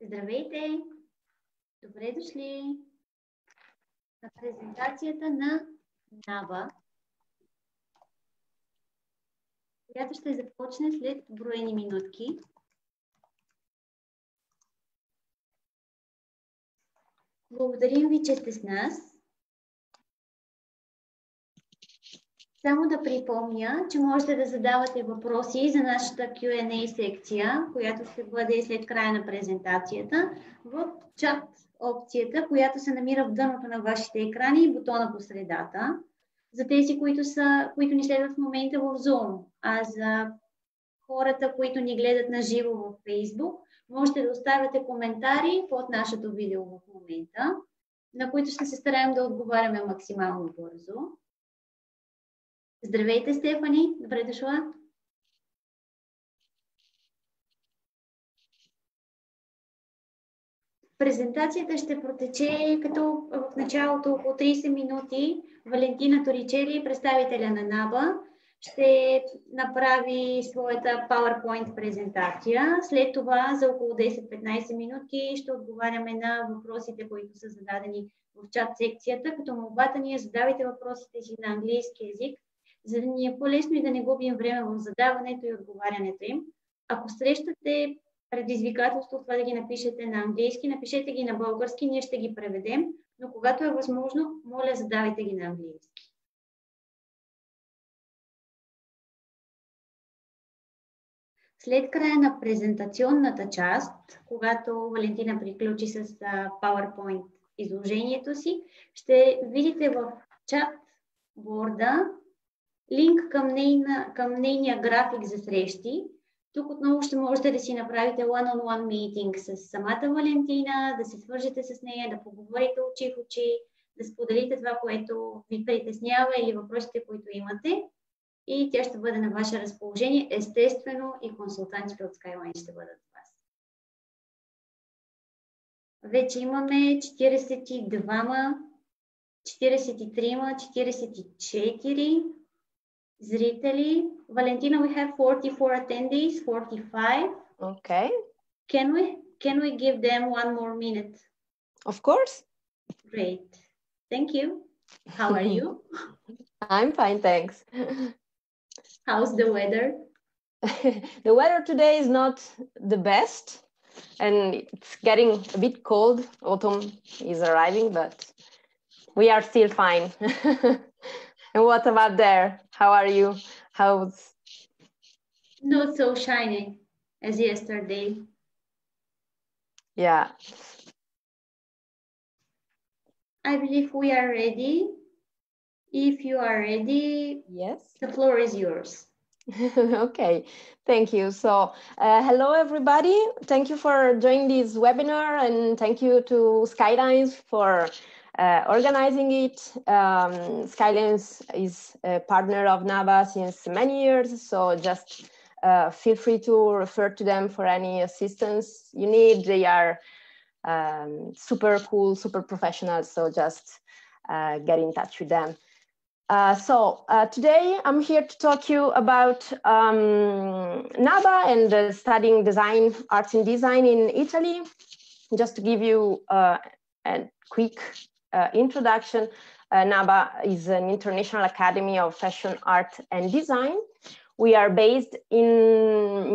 Здравейте! Добре дошли на презентацията на Naba, която ще започне след броени минутки. Благодарим ви, че сте с нас. Само да припомня, че можете да задавате въпроси за нашата Q&A секция, която ще бъде след края на презентацията, в чат опцията, която се намира в дъното на вашите екрани и бутона по средата. За тези, които ни следват в момента в Zoom, а за хората, които ни гледат на живо в Facebook, можете да оставяте коментари под нашето видео в момента, на които ще се стараем да отговаряме максимално бързо. Здравейте, Стефани! Добре дошла! Презентацията ще протече като в началото около 30 минути. Валентина Торичели, представителя на Naba, ще направи своята PowerPoint презентация. След това за около 10-15 минути ще отговаряме на въпросите, които са зададени в чат секцията, като молбата ни е задавайте въпросите си на английски език, за да ни е по-лесно и да не губим време в задаването и отговарянето им. Ако срещате предизвикателство това да ги напишете на английски, напишете ги на български, ние ще ги преведем, но когато е възможно, моля, задавайте ги на английски. След края на презентационната част, когато Валентина приключи с PowerPoint изложението си, ще видите в чат борда линк към нейния график за срещи. Тук отново ще можете да си направите one-on-one meeting с самата Валентина, да се свържете с нея, да поговорите очи в очи, да споделите това, което ви притеснява или въпросите, които имате. И тя ще бъде на ваше разположение. Естествено и консултантите от Skyline ще бъдат с вас. Вече имаме 42, 43, 44 зрители. Valentina, we have 44 attendees, 45. Okay. Can we give them one more minute? Of course. Great. Thank you. How are you? I'm fine, thanks. How's the weather? The weather today is not the best, and it's getting a bit cold. Autumn is arriving, but we are still fine. And what about there? How are you? How's... Not so shiny as yesterday. Yeah. I believe we are ready. If you are ready, yes, the floor is yours. Okay, thank you. So, hello everybody. Thank you for joining this webinar, and thank you to Skylines for organizing it. Skylines is a partner of Naba since many years, so just feel free to refer to them for any assistance you need. They are super cool, super professional, so just get in touch with them. Today I'm here to talk to you about Naba and studying design, arts and design in Italy. Just to give you a quick introduction, Naba is an international academy of fashion, art and design. We are based in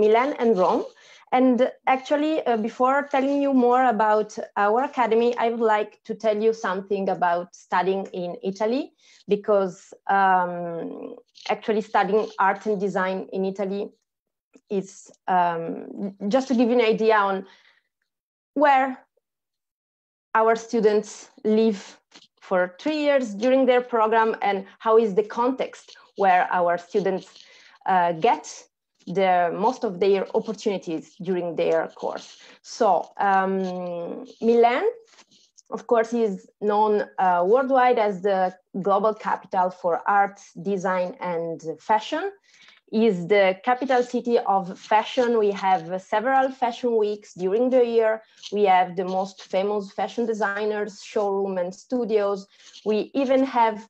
Milan and Rome. And actually, before telling you more about our academy, I would like to tell you something about studying in Italy, because actually studying art and design in Italy is, just to give you an idea on where our students live for 3 years during their program and how is the context where our students get most of their opportunities during their course. So Milan, of course, is known worldwide as the global capital for art, design, and fashion. Is the capital city of fashion. We have several fashion weeks during the year. We have the most famous fashion designers, showroom and studios. We even have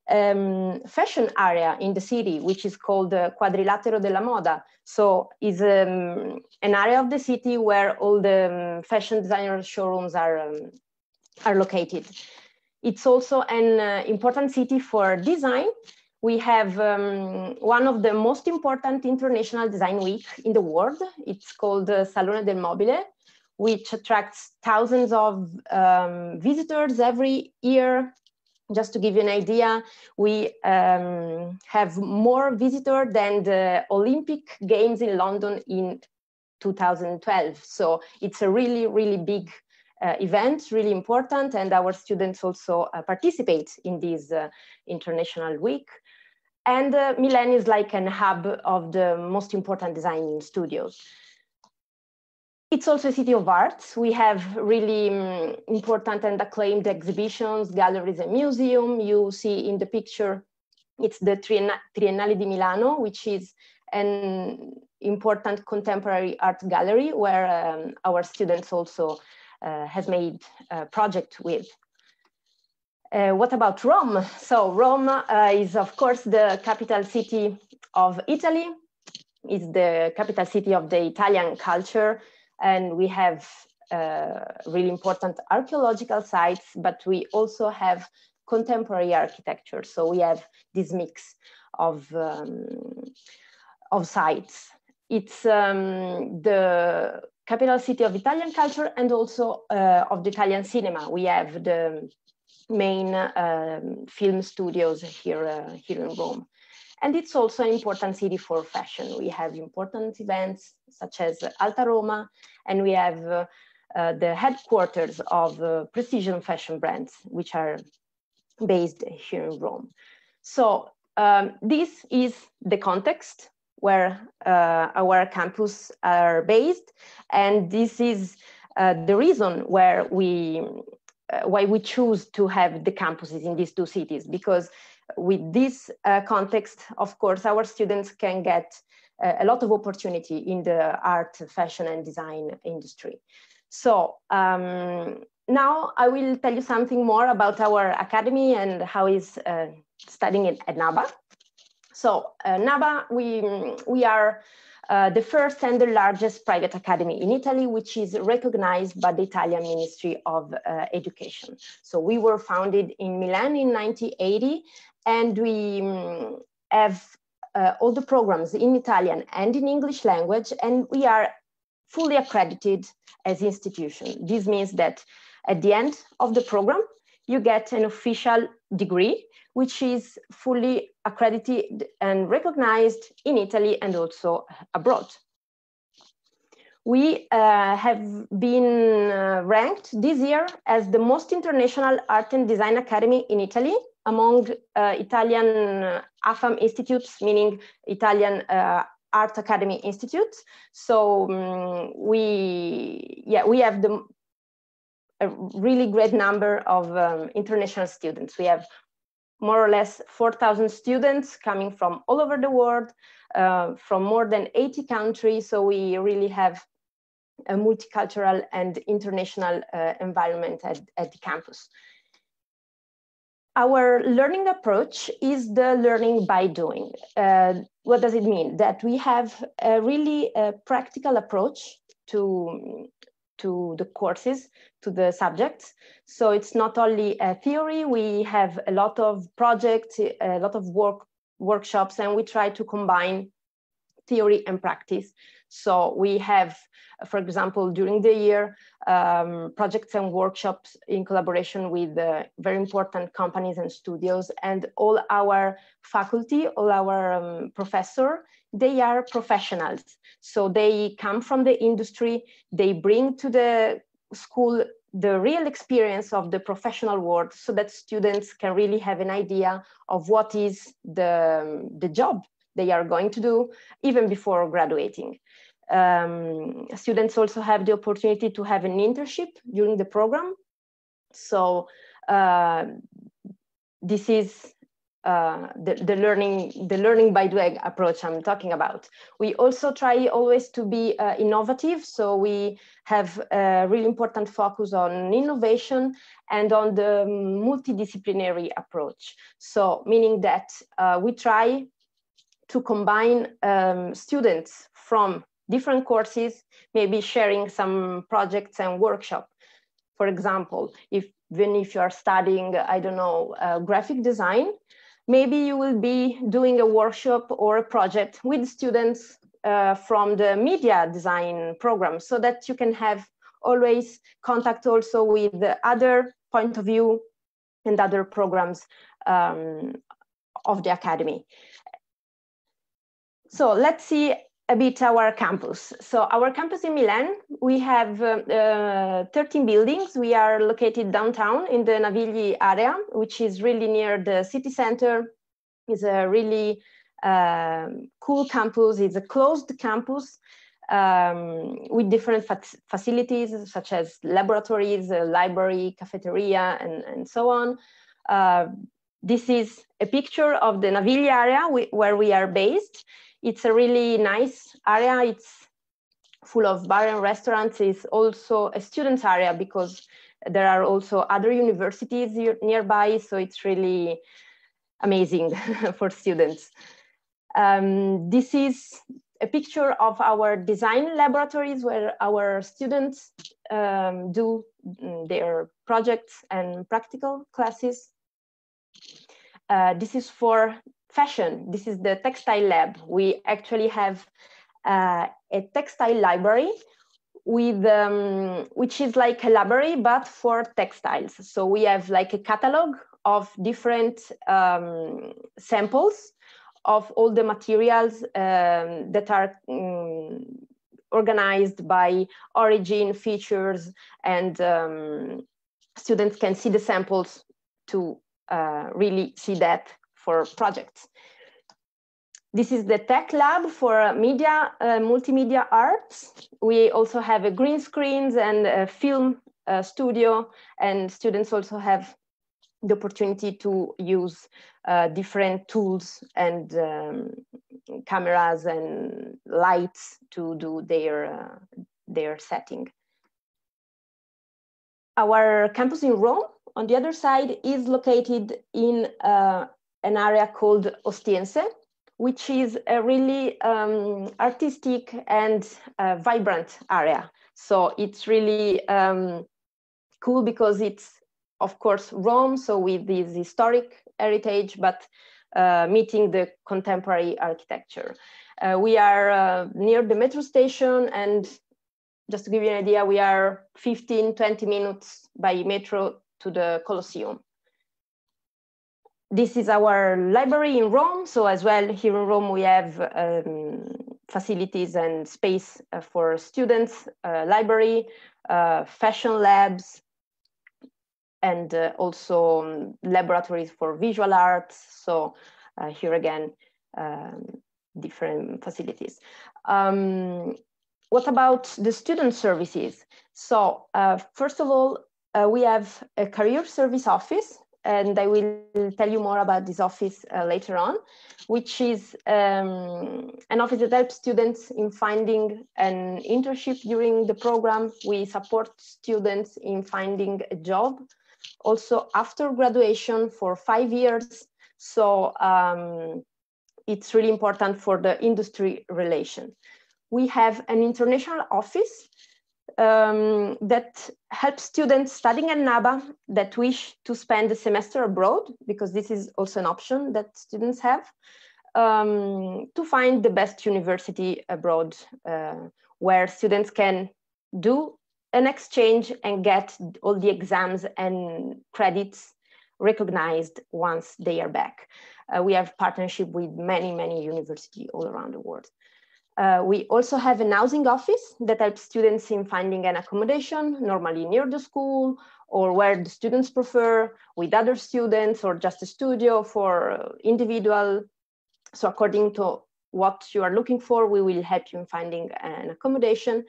fashion area in the city, which is called the Quadrilatero della Moda. So it's an area of the city where all the fashion designer showrooms are located. It's also an important city for design. We have one of the most important international design week in the world. It's called Salone del Mobile, which attracts thousands of visitors every year. Just to give you an idea, we have more visitors than the Olympic Games in London in 2012. So it's a really, really big event, really important, and our students also participate in this international week. And Milan is like an hub of the most important design studios. It's also a city of arts. We have really important and acclaimed exhibitions, galleries, and museums. You see in the picture, it's the Triennale di Milano, which is an important contemporary art gallery where our students also has made a project with. What about Rome? So Rome is, of course, the capital city of Italy. It's the capital city of the Italian culture. And we have really important archaeological sites, but we also have contemporary architecture. So we have this mix of sites. It's the capital city of Italian culture and also of the Italian cinema. We have the main film studios here in Rome. And it's also an important city for fashion. We have important events such as Alta Roma, and we have the headquarters of precision fashion brands, which are based here in Rome. So this is the context where our campus are based, and this is the reason why we choose to have the campuses in these two cities, because with this context, of course, our students can get a lot of opportunity in the art, fashion, and design industry. So now I will tell you something more about our academy and how is studying at Naba. So Naba, we are the first and the largest private academy in Italy, which is recognized by the Italian Ministry of Education. So we were founded in Milan in 1980, and we have all the programs in Italian and in English language, and we are fully accredited as an institution. This means that at the end of the program, you get an official degree, which is fully accredited and recognized in Italy and also abroad. We have been ranked this year as the most international art and design academy in Italy among Italian AFAM institutes, meaning Italian Art Academy Institutes. So we have a really great number of international students. We have more or less 4,000 students coming from all over the world, from more than 80 countries. So we really have a multicultural and international environment at the campus. Our learning approach is the learning by doing. What does it mean? That we have a really practical approach to the courses, to the subjects. So it's not only a theory, we have a lot of projects, a lot of workshops, and we try to combine theory and practice. So we have, for example, during the year, projects and workshops in collaboration with very important companies and studios, and all our faculty, all our professors, they are professionals. So they come from the industry, they bring to the school the real experience of the professional world so that students can really have an idea of what is the job they are going to do even before graduating. Students also have the opportunity to have an internship during the program. So this is the learning by doing approach I'm talking about. We also try always to be innovative, so we have a really important focus on innovation and on the multidisciplinary approach. So meaning that we try to combine students from different courses, maybe sharing some projects and workshops. For example, even if you are studying, I don't know, graphic design, maybe you will be doing a workshop or a project with students from the media design program, so that you can have always contact also with the other point of view and other programs of the Academy. So let's see a bit our campus. So our campus in Milan, we have 13 buildings. We are located downtown in the Navigli area, which is really near the city center. It's a really cool campus. It's a closed campus with different facilities such as laboratories, library, cafeteria, and so on. This is a picture of the Navigli area where we are based. It's a really nice area. It's full of bar and restaurants. It's also a students area because there are also other universities nearby. So it's really amazing for students. This is a picture of our design laboratories where our students do their projects and practical classes. This is for fashion. This is the textile lab. We actually have a textile library with which is like a library but for textiles. So we have like a catalog of different samples of all the materials that are organized by origin, features, and students can see the samples to really see that for projects. This is the tech lab for media, multimedia arts. We also have a green screens and a film studio, and students also have the opportunity to use different tools and cameras and lights to do their setting. Our campus in Rome, on the other side, is located in an area called Ostiense, which is a really artistic and vibrant area. So it's really cool because it's, of course, Rome, so with this historic heritage, but meeting the contemporary architecture. We are near the metro station, and just to give you an idea, we are 15-20 minutes by metro to the Colosseum. This is our library in Rome. So as well, here in Rome, we have facilities and space for students, library, fashion labs, and also laboratories for visual arts. So here again, different facilities. What about the student services? So first of all, we have a career service office, and I will tell you more about this office later on, which is an office that helps students in finding an internship during the program. We support students in finding a job also after graduation for 5 years. So it's really important for the industry relation. We have an international office that helps students studying at Naba that wish to spend a semester abroad, because this is also an option that students have, to find the best university abroad where students can do an exchange and get all the exams and credits recognized once they are back. We have partnership with many universities all around the world. We also have an housing office that helps students in finding an accommodation, normally near the school or where the students prefer, with other students, or just a studio for individual. So according to what you are looking for, we will help you in finding an accommodation.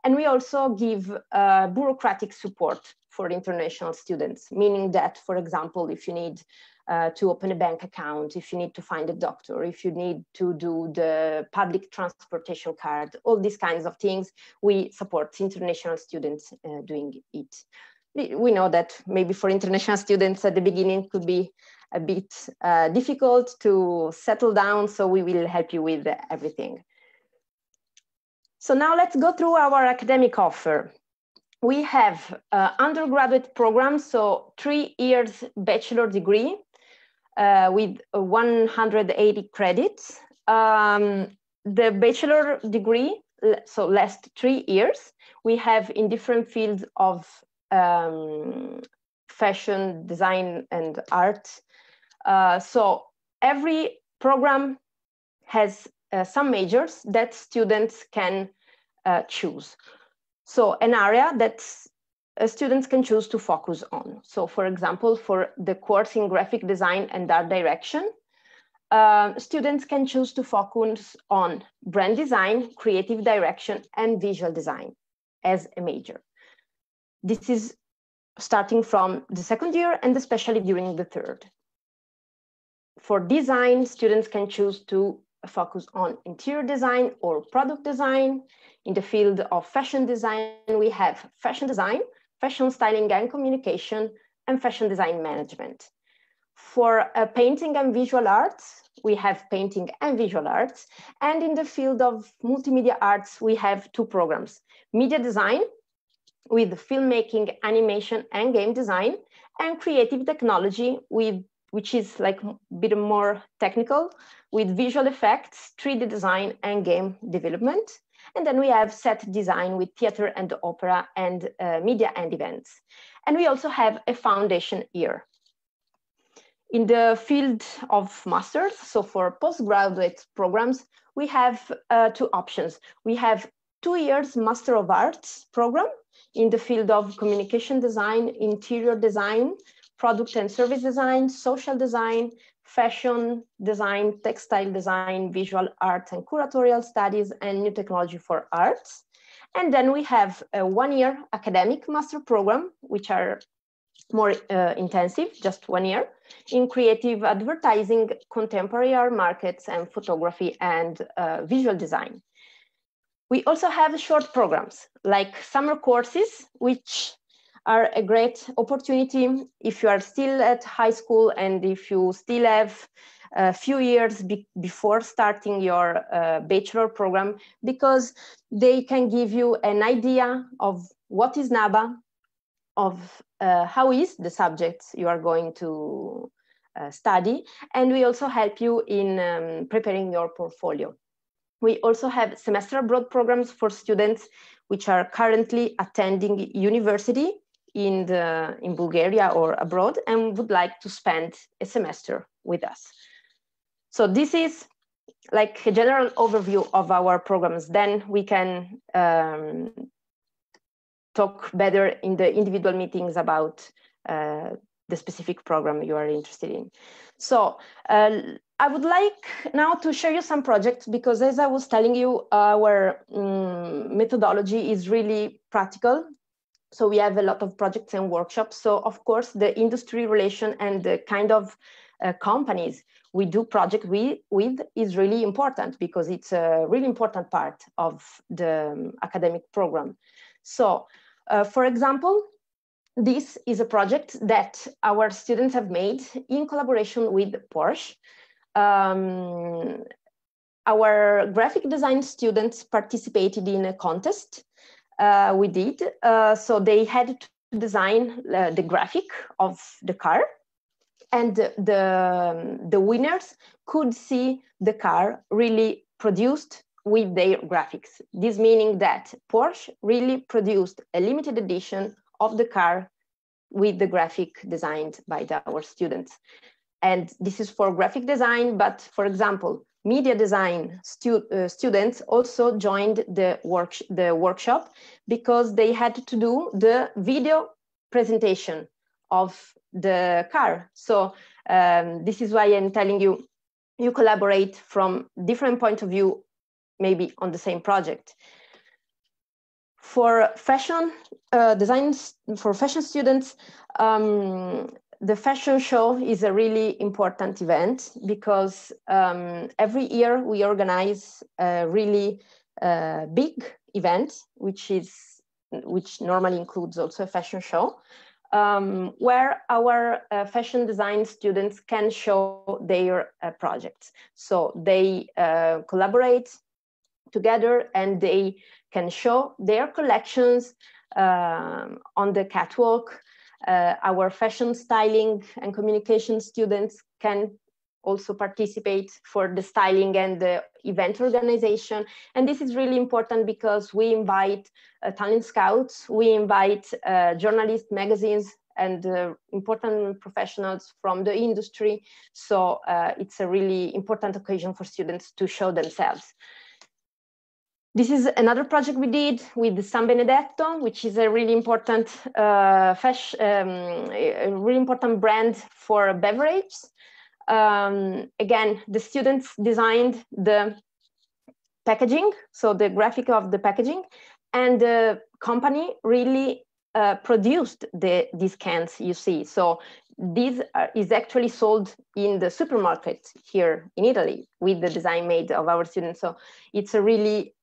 And we also give bureaucratic support for international students, meaning that, for example, if you need to open a bank account, if you need to find a doctor, if you need to do the public transportation card, all these kinds of things, we support international students doing it. We know that maybe for international students at the beginning could be a bit difficult to settle down, so we will help you with everything. So now let's go through our academic offer. We have undergraduate programs, so 3 years bachelor degree with 180 credits. The bachelor degree, so lasts 3 years. We have in different fields of fashion, design, and art. So every program has some majors that students can choose. So an area that students can choose to focus on. So for example, for the course in graphic design and art direction, students can choose to focus on brand design, creative direction, and visual design as a major. This is starting from the second year and especially during the third. For design, students can choose to focus on interior design or product design. In the field of fashion design, we have fashion design, fashion styling and communication, and fashion design management. For painting and visual arts, we have painting and visual arts. And in the field of multimedia arts, we have 2 programs: media design with filmmaking, animation, and game design, and creative technology, which is like a bit more technical, with visual effects, 3D design, and game development. And then we have set design with theater and opera and media and events. And we also have a foundation year. In the field of masters, so for postgraduate programs, we have 2 options. We have 2 years Master of Arts program in the field of communication design, interior design, product and service design, social design, fashion design, textile design, visual arts and curatorial studies, and new technology for arts. And then we have a 1-year academic master program, which are more intensive, just 1 year, in creative advertising, contemporary art markets, and photography and visual design. We also have short programs like summer courses, which are a great opportunity if you are still at high school and if you still have a few years before starting your bachelor program, because they can give you an idea of what is Naba, of how is the subject you are going to study, and we also help you in preparing your portfolio. We also have semester abroad programs for students which are currently attending university in Bulgaria or abroad and would like to spend a semester with us. So this is like a general overview of our programs. Then we can talk better in the individual meetings about the specific program you are interested in. So I would like now to show you some projects, because as I was telling you, our methodology is really practical. So we have a lot of projects and workshops. So of course, the industry relation and the kind of companies we do project with is really important, because it's a really important part of the academic program. So for example, this is a project that our students have made in collaboration with Porsche. Our graphic design students participated in a contest we did. So they had to design the graphic of the car, and the winners could see the car really produced with their graphics. This meaning that Porsche really produced a limited edition of the car with the graphic designed by our students. And this is for graphic design, but for example, media design students also joined the workshop, because they had to do the video presentation of the car. So this is why I'm telling you, you collaborate from different points of view, maybe on the same project. For fashion design, for fashion students, the fashion show is a really important event because every year we organize a really big event, which normally includes also a fashion show, where our fashion design students can show their projects. So they collaborate together and they can show their collections on the catwalk. Our fashion styling and communication students can also participate for the styling and the event organization. And this is really important because we invite talent scouts, we invite journalists, magazines, and important professionals from the industry. So it's a really important occasion for students to show themselves. This is another project we did with San Benedetto, which is a really important a really important brand for beverage. Again, the students designed the packaging, so the graphic of the packaging, and the company really produced these cans you see. So this is actually sold in the supermarket here in Italy with the design made of our students. So it's a really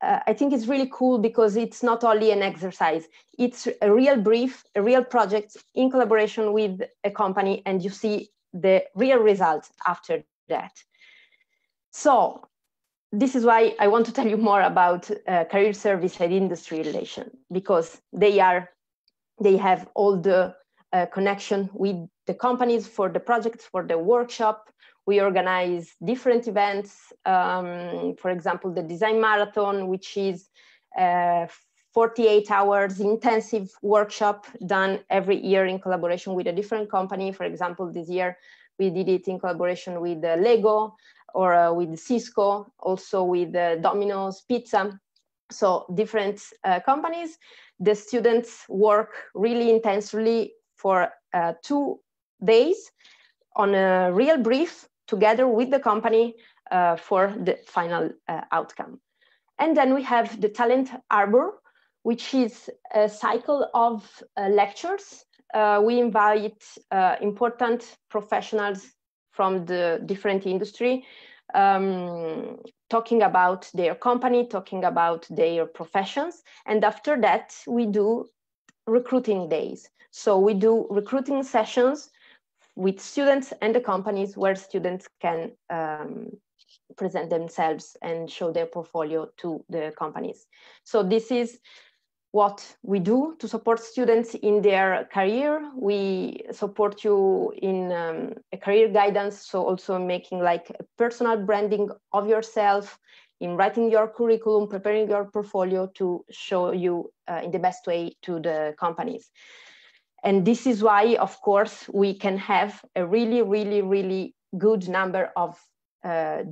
I think it's really cool because it's not only an exercise, it's a real brief, a real project in collaboration with a company, and you see the real results after that. So this is why I want to tell you more about career service and industry relation, because they have all the connection with the companies for the projects, for the workshop. We organize different events, for example, the design marathon, which is 48 hours intensive workshop done every year in collaboration with a different company. For example, this year we did it in collaboration with Lego or with Cisco, also with Domino's Pizza. So different companies. The students work really intensely for 2 days on a real brief together with the company for the final outcome. And then we have the Talent Arbor, which is a cycle of lectures. We invite important professionals from the different industry, talking about their company, talking about their professions. And after that, we do recruiting days. So we do recruiting sessions with students and the companies where students can present themselves and show their portfolio to the companies. So this is what we do to support students in their career. We support you in a career guidance, so also making like a personal branding of yourself, in writing your curriculum, preparing your portfolio to show you in the best way to the companies. And this is why, of course, we can have a really, really, really good number of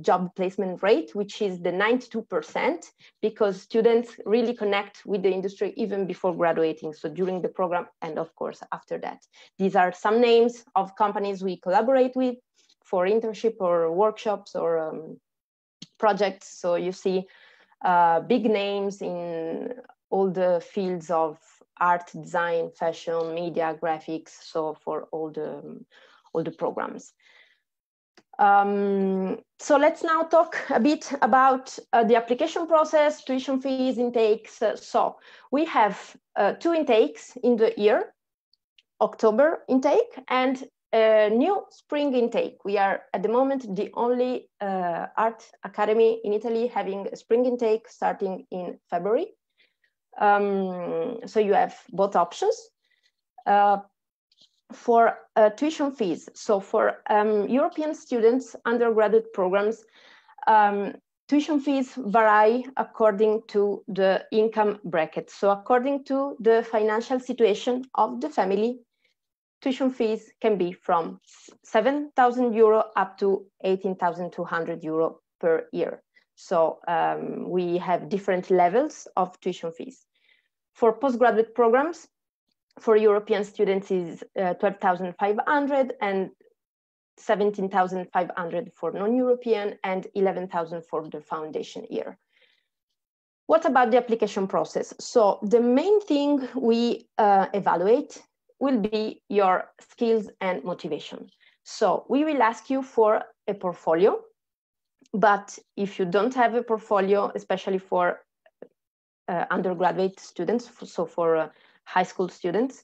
job placement rate, which is the 92%, because students really connect with the industry even before graduating. So during the program and of course after that. These are some names of companies we collaborate with for internship or workshops or projects. So you see big names in all the fields of art, design, fashion, media, graphics, so for all the programs. So let's now talk a bit about the application process, tuition fees, intakes. So we have 2 intakes in the year, October intake and a new spring intake. We are at the moment the only art academy in Italy having a spring intake starting in February. So you have both options. For tuition fees, so for European students, undergraduate programs, tuition fees vary according to the income bracket. So according to the financial situation of the family, tuition fees can be from 7,000 euro up to 18,200 euro per year. So we have different levels of tuition fees. For postgraduate programs, for European students is 12,500 and 17,500 for non-European and 11,000 for the foundation year. What about the application process? So the main thing we evaluate will be your skills and motivation. So we will ask you for a portfolio, but if you don't have a portfolio, especially for undergraduate students, so for high school students,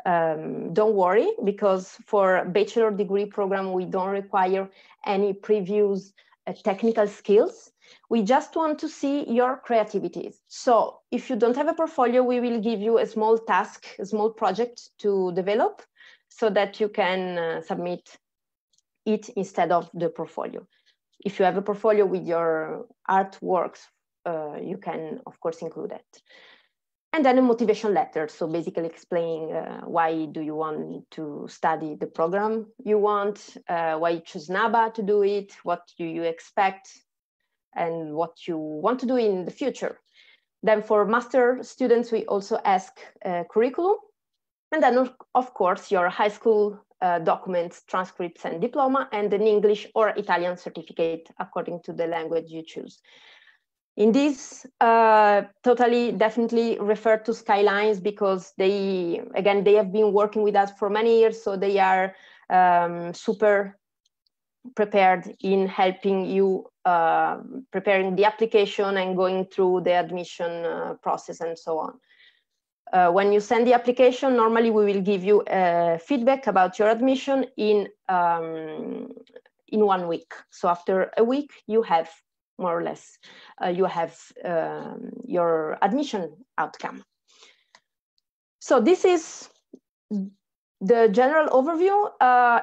don't worry, because for bachelor degree program, we don't require any previous technical skills. We just want to see your creativities. So if you don't have a portfolio, we will give you a small task, a small project to develop so that you can submit it instead of the portfolio. If you have a portfolio with your artworks, you can, of course, include it. And then a motivation letter. So basically explaining why do you want to study the program you want, why you choose Naba to do it, what do you expect, and what you want to do in the future. Then for master students, we also ask curriculum. And then, of course, your high school documents, transcripts, and diploma, and an English or Italian certificate according to the language you choose. In this, totally, definitely refer to Skylines, because they have been working with us for many years, so they are super prepared in helping you preparing the application and going through the admission process and so on. When you send the application, normally we will give you feedback about your admission in 1 week. So after a week, you have more or less, you have your admission outcome. So this is the general overview.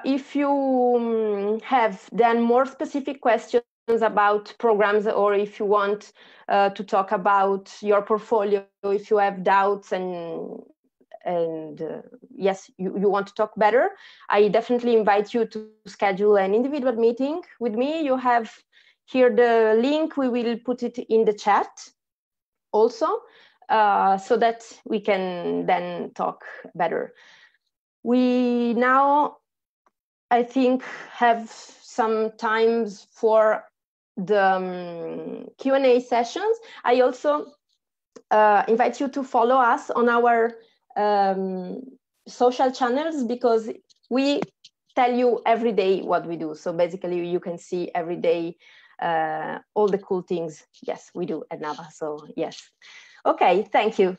If you have then more specific questions about programs, or if you want to talk about your portfolio, if you have doubts and yes, you want to talk better, I definitely invite you to schedule an individual meeting with me. You have here the link, we will put it in the chat also, so that we can then talk better. We now, I think, have some times for the Q&A sessions. I also invite you to follow us on our social channels, because we tell you every day what we do. So basically you can see every day all the cool things, yes, we do at Naba. So yes. Okay, thank you.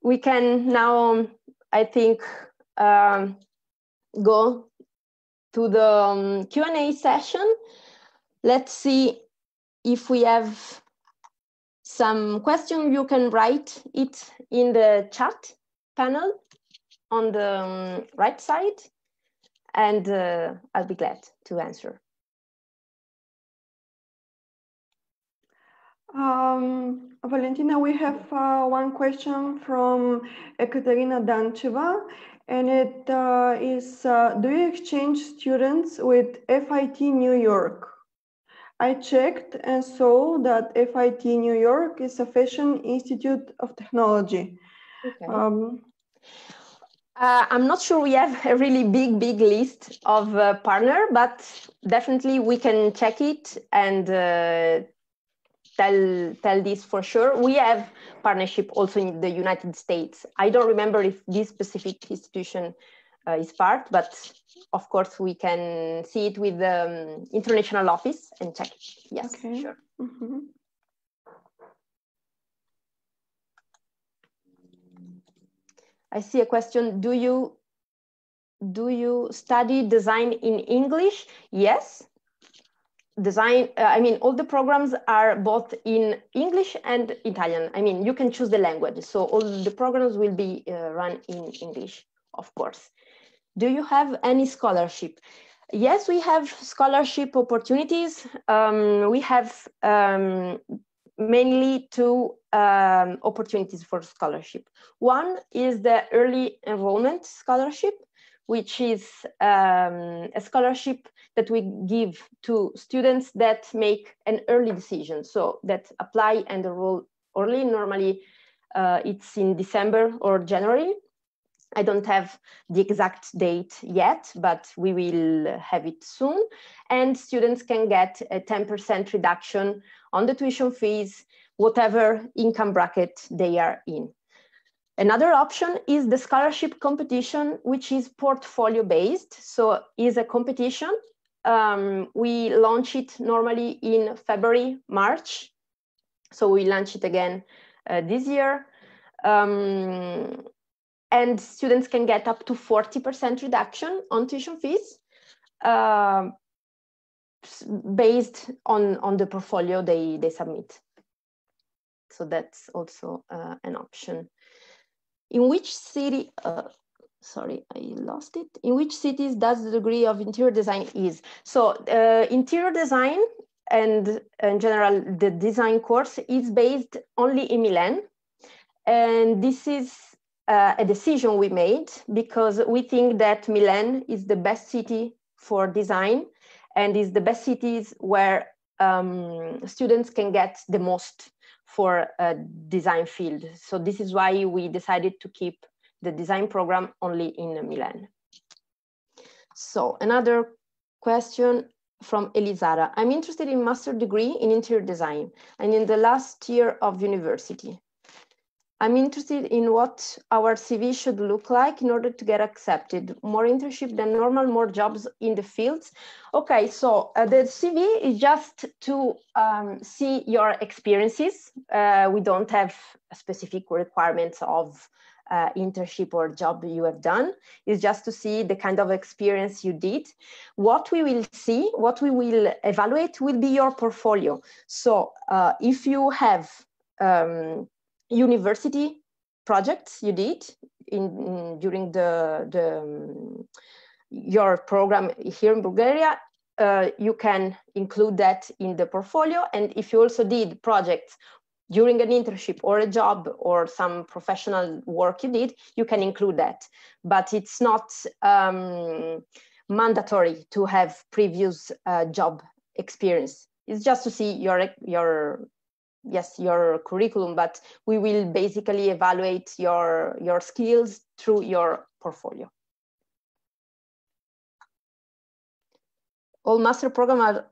We can now, I think, go to the Q&A session. Let's see if we have some question. You can write it in the chat panel on the right side, and I'll be glad to answer. Valentina, we have one question from Ekaterina Dancheva, and it is, do you exchange students with FIT New York? I checked and saw that FIT New York is a Fashion Institute of Technology. Okay. I'm not sure we have a really big list of partners, but definitely we can check it and tell this for sure. We have partnership also in the United States. I don't remember if this specific institution is part, but of course we can see it with the international office and check it. Yes, okay. Sure. Mm-hmm. I see a question. Do you study design in English? Yes. Design, I mean, all the programs are both in English and Italian. I mean, you can choose the language. So all the programs will be run in English, of course. Do you have any scholarship? Yes, we have scholarship opportunities. We have mainly two opportunities for scholarship. One is the early enrollment scholarship, which is a scholarship that we give to students that make an early decision, so that apply and enroll early. Normally, it's in December or January. I don't have the exact date yet, but we will have it soon. And students can get a 10% reduction on the tuition fees, whatever income bracket they are in. Another option is the scholarship competition, which is portfolio based. So is a competition. We launch it normally in February, March. So we launch it again this year. And students can get up to 40% reduction on tuition fees based on the portfolio they submit. So that's also an option. In which city, sorry, I lost it. In which cities does the degree of interior design is? So interior design and in general, the design course is based only in Milan. And this is a decision we made because we think that Milan is the best city for design and is the best cities where students can get the most for a design field. So this is why we decided to keep the design program only in Milan. So another question from Elisara. I'm interested in master degree in interior design and in the last year of university. I'm interested in what our CV should look like in order to get accepted. More internship than normal, more jobs in the fields. Okay, so the CV is just to see your experiences. We don't have specific requirements of internship or job you have done. It's just to see the kind of experience you did. What we will see, what we will evaluate will be your portfolio. So if you have university projects you did during your program here in Bulgaria, you can include that in the portfolio. And if you also did projects during an internship or a job or some professional work you did, you can include that. But it's not mandatory to have previous job experience. It's just to see your curriculum, but we will basically evaluate your skills through your portfolio. All master programs are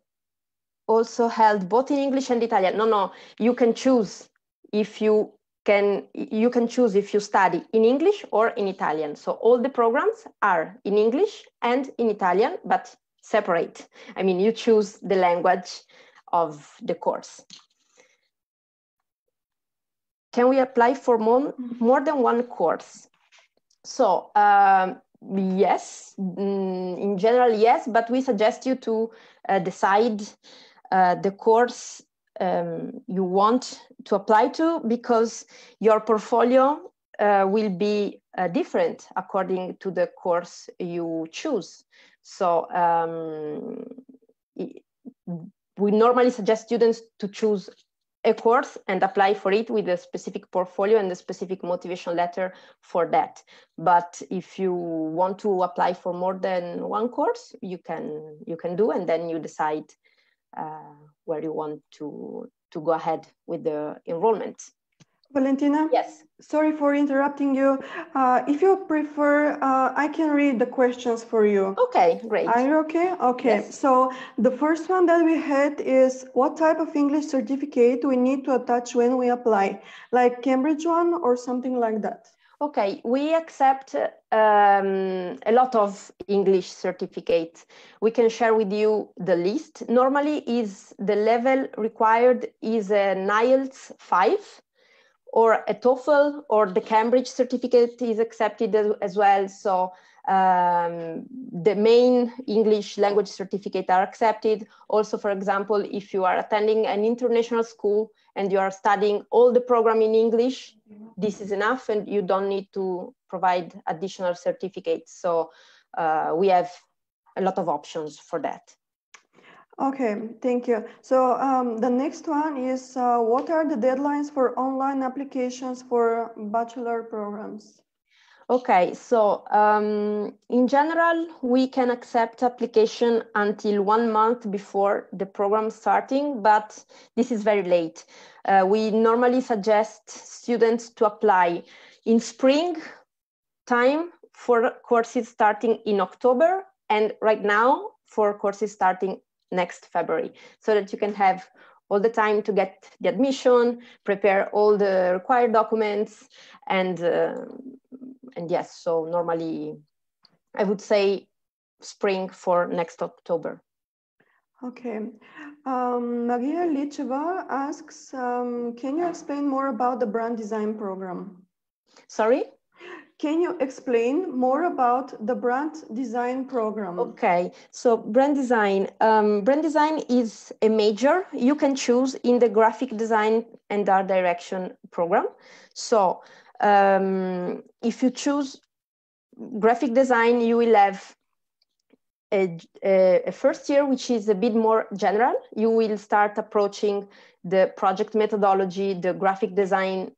also held both in English and Italian. No, you can choose if you choose if you study in English or in Italian. So all the programs are in English and in Italian, but separate. I mean, you choose the language of the course. Can we apply for more than one course? So yes, in general, yes, but we suggest you to decide the course you want to apply to, because your portfolio will be different according to the course you choose. So we normally suggest students to choose a course and apply for it with a specific portfolio and a specific motivation letter for that. But if you want to apply for more than one course, you can do, and then you decide where you want to go ahead with the enrollment. Valentina? Yes. Sorry for interrupting you. If you prefer, I can read the questions for you. Okay, great. Are you okay? Okay. Yes. So the first one that we had is, what type of English certificate we need to attach when we apply? Like Cambridge one or something like that? Okay, we accept a lot of English certificates. We can share with you the list. Normally is the level required is an IELTS 5 or a TOEFL, or the Cambridge certificate is accepted as well. So the main English language certificate are accepted. Also, for example, if you are attending an international school and you are studying all the program in English, this is enough and you don't need to provide additional certificates. So we have a lot of options for that. Okay, thank you. So the next one is, what are the deadlines for online applications for bachelor programs? Okay, so in general, we can accept application until 1 month before the program starting, but this is very late. We normally suggest students to apply in spring time for courses starting in October, and right now for courses starting next February, so that you can have all the time to get the admission, prepare all the required documents, and yes, so normally I would say spring for next October. Okay. Maria Licheva asks, can you explain more about the brand design program? Sorry? Can you explain more about the brand design program? Okay, so brand design is a major you can choose in the graphic design and art direction program. So if you choose graphic design, you will have a first year, which is a bit more general. You will start approaching the project methodology, the graphic design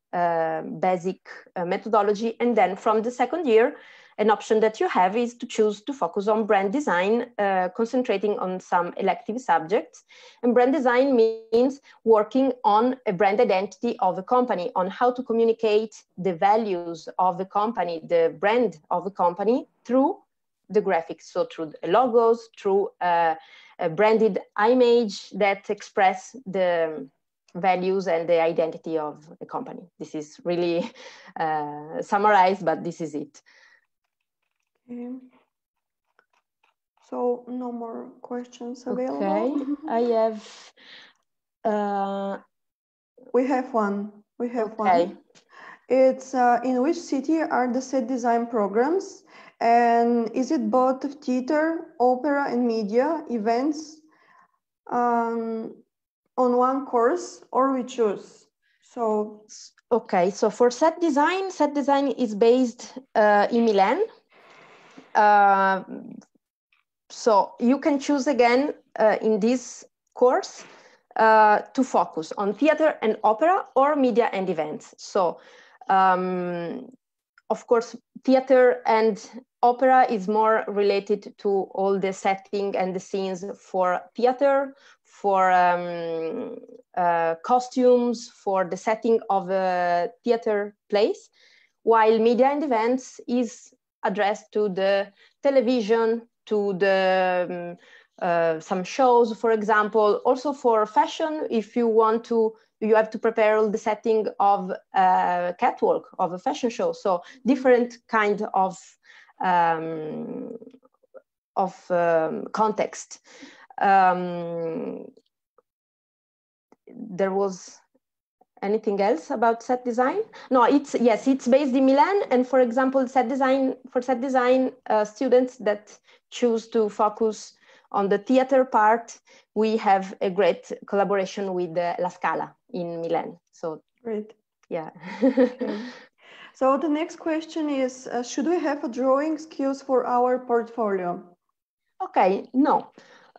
basic methodology. And then from the second year, an option that you have is to choose to focus on brand design, concentrating on some elective subjects. And brand design means working on a brand identity of a company, on how to communicate the values of the company, the brand of a company through the graphics, so through the logos, through a branded image that express the values and the identity of a company. This is really summarized, but this is it. Okay. So no more questions available. Okay, I have. We have one. We have one. It's in which city are the set design programs? And is it both theater, opera, and media events on one course, or we choose? So okay, so for set design is based in Milan. So you can choose again in this course to focus on theater and opera or media and events. So of course, theater and opera is more related to all the setting and the scenes for theater, for costumes, for the setting of a theater place, while media and events is addressed to the television, to the some shows, for example. Also for fashion, if you want to, you have to prepare all the setting of a catwalk, of a fashion show. So different kind of context. There was anything else about set design? No, it's based in Milan. And for example, set design students that choose to focus on the theater part, we have a great collaboration with La Scala in Milan. So great. Yeah. Okay. So the next question is, should we have a drawing skills for our portfolio? Okay, no.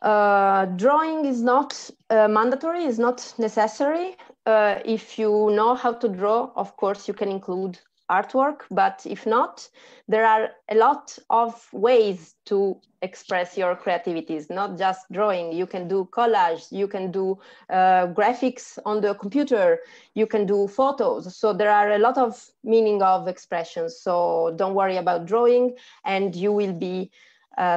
Drawing is not mandatory, is not necessary. If you know how to draw, of course, you can include artwork, but if not, there are a lot of ways to express your creativities, not just drawing. You can do collage, you can do graphics on the computer, you can do photos. So there are a lot of meaning of expressions. So don't worry about drawing, and you will be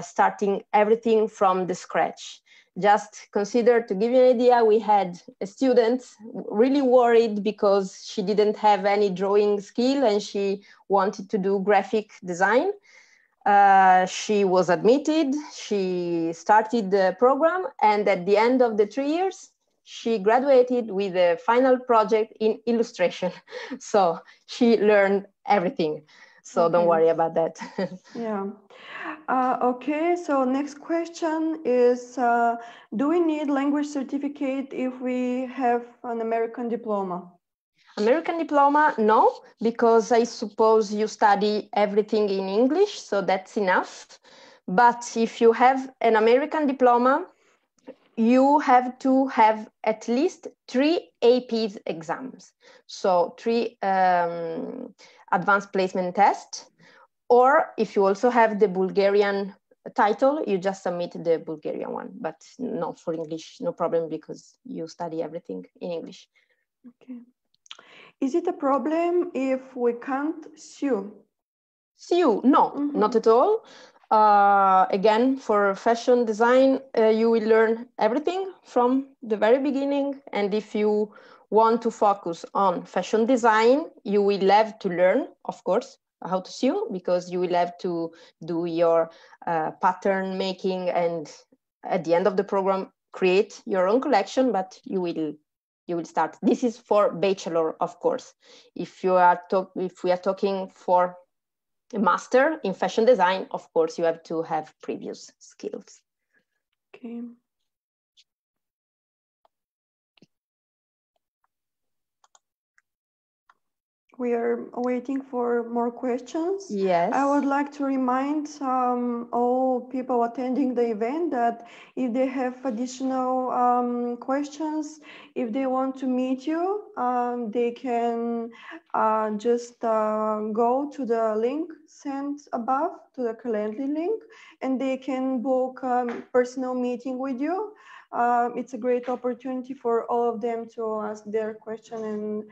starting everything from the scratch. Just consider, to give you an idea, we had a student really worried because she didn't have any drawing skill and she wanted to do graphic design. She was admitted, she started the program, and at the end of the 3 years, she graduated with a final project in illustration. So she learned everything. So don't worry about that. Yeah. Okay, so next question is, do we need language certificate if we have an American diploma? American diploma, no, because I suppose you study everything in English, so that's enough. But if you have an American diploma, you have to have at least 3 APs exams. So 3 advanced placement tests. Or if you also have the Bulgarian title, you just submit the Bulgarian one, but not for English, no problem, because you study everything in English. Okay. Is it a problem if we can't sue? Sue? No, not at all. Again, for fashion design, you will learn everything from the very beginning. And if you want to focus on fashion design, you will have to learn, of course, how to sew, because you will have to do your pattern making, and at the end of the program, create your own collection. But you will start. This is for bachelor, of course. If we are talking for a master in fashion design, of course, you have to have previous skills. Okay. We are waiting for more questions. Yes. I would like to remind all people attending the event that if they have additional questions, if they want to meet you, they can just go to the link sent above, to the Calendly link, and they can book a personal meeting with you. It's a great opportunity for all of them to ask their question and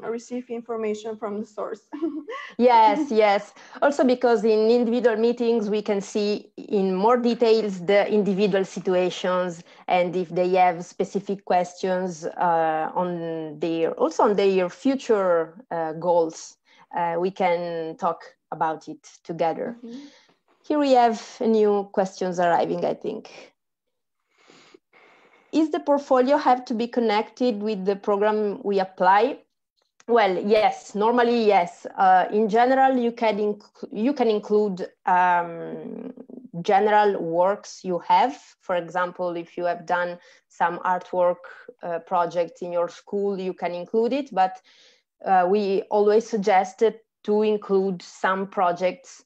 receive information from the source. Yes, yes. Also because in individual meetings, we can see in more details the individual situations, and if they have specific questions on their future goals, we can talk about it together. Mm-hmm. Here we have new questions arriving, I think. Is the portfolio have to be connected with the program we apply? Well, yes, normally, yes. In general, you can include general works you have. For example, if you have done some artwork project in your school, you can include it. But we always suggested to include some projects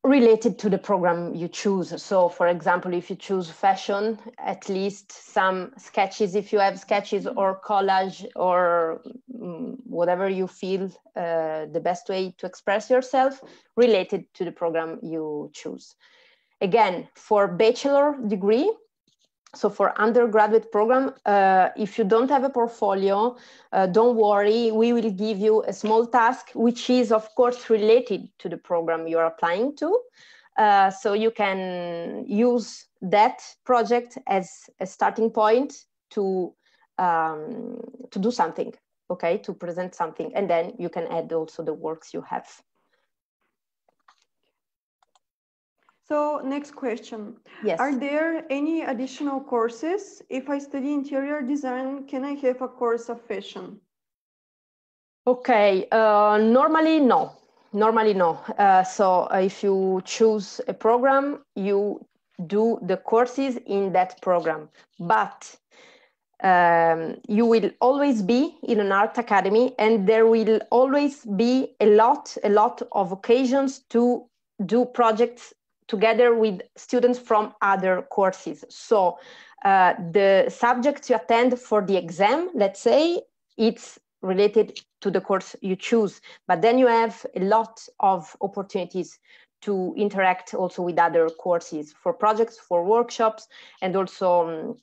related to the program you choose. So, for example, if you choose fashion, at least some sketches, if you have sketches or collage or whatever you feel the best way to express yourself related to the program you choose. Again, for bachelor degree, so for undergraduate program, if you don't have a portfolio, don't worry, we will give you a small task, which is of course related to the program you're applying to. So you can use that project as a starting point to do something, okay, to present something. And then you can add also the works you have. So next question. Yes. Are there any additional courses? If I study interior design, can I have a course of fashion? Okay, normally no. Normally no. So if you choose a program, you do the courses in that program. But you will always be in an art academy, and there will always be a lot of occasions to do projects together with students from other courses. So the subjects you attend for the exam, let's say, it's related to the course you choose, but then you have a lot of opportunities to interact also with other courses for projects, for workshops, and also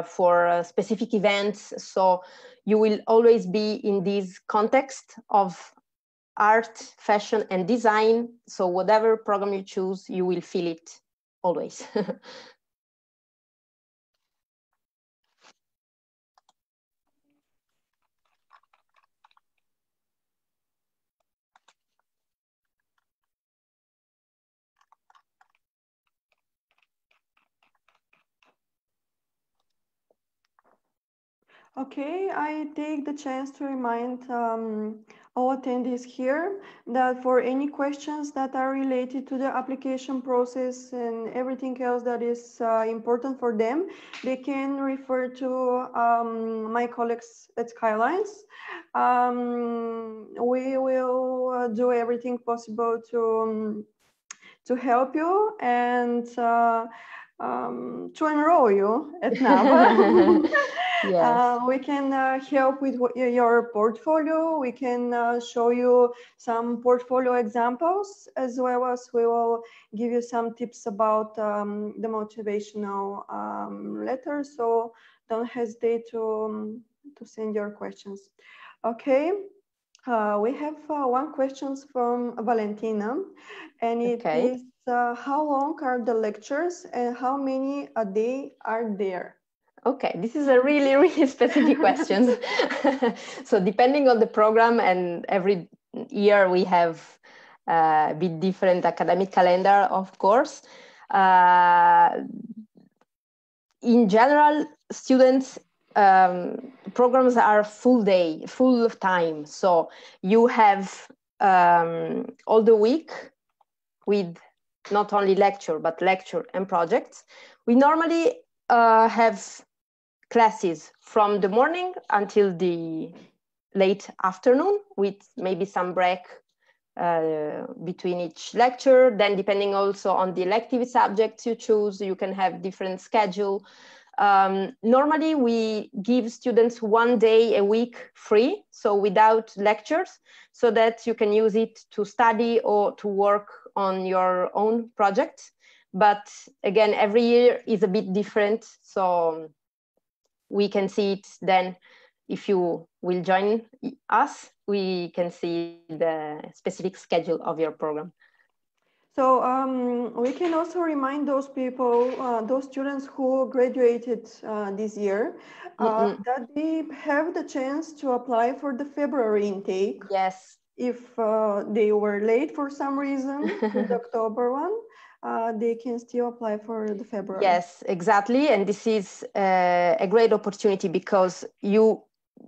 for specific events. So you will always be in this context of art, fashion, and design. So whatever program you choose, you will feel it always. Okay, I take the chance to remind all attendees here that for any questions that are related to the application process and everything else that is important for them, they can refer to my colleagues at Skylines. We will do everything possible to help you and to enroll you at Naba. Yes. We can help with your portfolio. We can show you some portfolio examples, as well as we will give you some tips about the motivational letter. So don't hesitate to send your questions. Okay. We have one question from Valentina, and it is how long are the lectures and how many a day are there? Okay, this is a really, really specific question. So depending on the program, and every year we have a bit different academic calendar, of course. In general, students programs are full day, full time. So you have all the week with not only lecture, but lecture and projects. We normally have classes from the morning until the late afternoon, with maybe some break between each lecture. Then depending also on the elective subjects you choose, you can have different schedule. Normally we give students 1 day a week free, so without lectures, so that you can use it to study or to work on your own project. But again, every year is a bit different, so we can see it then. If you will join us, we can see the specific schedule of your program. So we can also remind those people, those students who graduated this year, that they have the chance to apply for the February intake. Yes. If they were late for some reason in the October one, they can still apply for the February. Yes, exactly. And this is a great opportunity, because you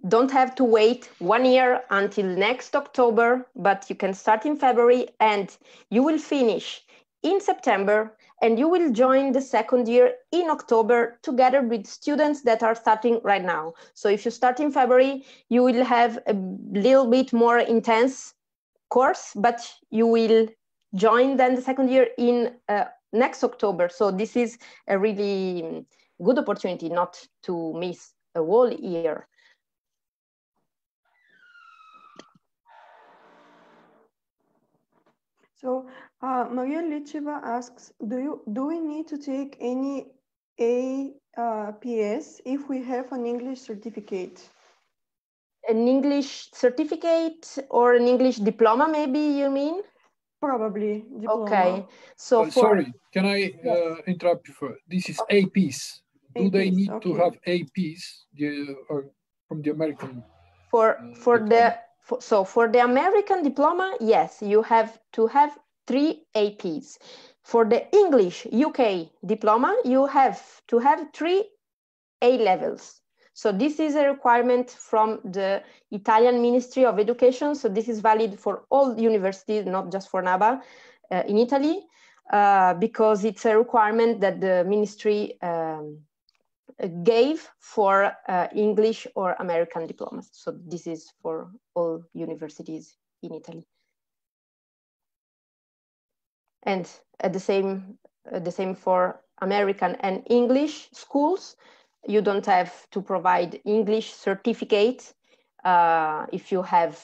don't have to wait 1 year until next October, but you can start in February and you will finish in September, and you will join the second year in October together with students that are starting right now. So if you start in February, you will have a little bit more intense course, but you will join then the second year in next October. So this is a really good opportunity not to miss a whole year. So Maria Licheva asks, do we need to take any APS if we have an English certificate? An English certificate or an English diploma, maybe you mean? Probably diploma. Okay. So sorry, can I interrupt you for this is APs. Do they need to have APs from the American? For the American diploma, yes, you have to have 3 APs. For the English UK diploma, you have to have 3 A levels. So this is a requirement from the Italian Ministry of Education. So this is valid for all universities, not just for Naba in Italy, because it's a requirement that the ministry gave for English or American diplomas. So this is for all universities in Italy. And the same for American and English schools. You don't have to provide English certificate if you have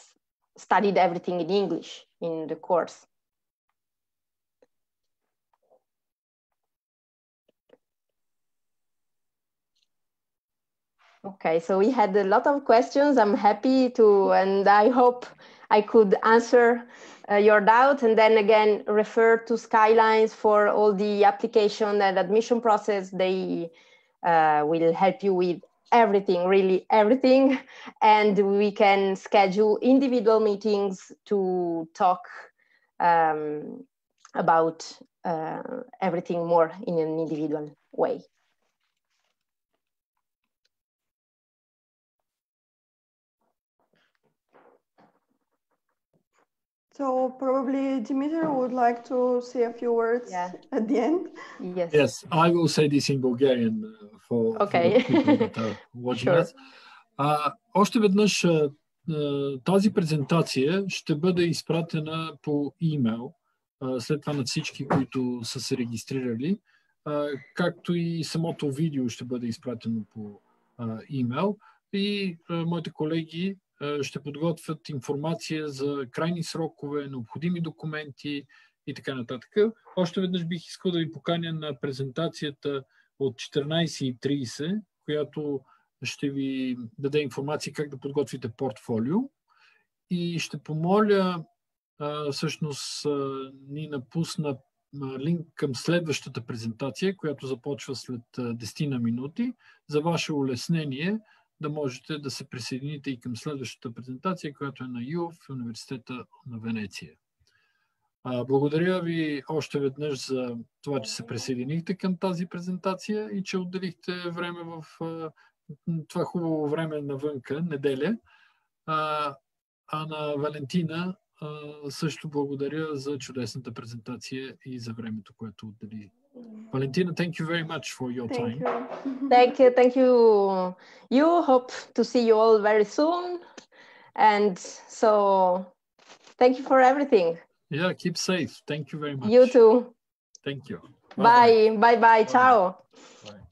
studied everything in English in the course. Okay, so we had a lot of questions. I'm happy to, and I hope I could answer your doubt, and then again refer to Skylines for all the application and admission process. They will help you with everything, really everything, and we can schedule individual meetings to talk about everything more in an individual way. So probably Dimitri would like to say a few words at the end. Yes. Yes, I will say this in Bulgarian for people that are watching us. Още веднъж тази презентация ще бъде изпратена по имейл след това на всички, които са се регистрирали, както и самото видео ще бъде изпратено по имейл и моите колеги ще подготвят информация за крайни срокове, необходими документи и така нататък. Още веднъж бих искал да ви поканя на презентацията от 14:30, която ще ви даде информация как да подготвите портфолио. И ще помоля всъщност Нина пусна линк към следващата презентация, която започва след 10 на минути. За ваше улеснение да можете да се присъедините и към следващата презентация, която е на ЮОВ в Университета на Венеция. Благодаря ви още веднъж за това, че се присъединихте към тази презентация и че отделихте време в това хубаво време навънка, неделя. А на Валентина също благодаря за чудесната презентация и за времето, което отдели. Valentina, thank you very much for your time. Thank you. You hope to see you all very soon. And so, thank you for everything. Yeah, keep safe. Thank you very much. You too. Thank you. Bye. Bye. Ciao. Bye.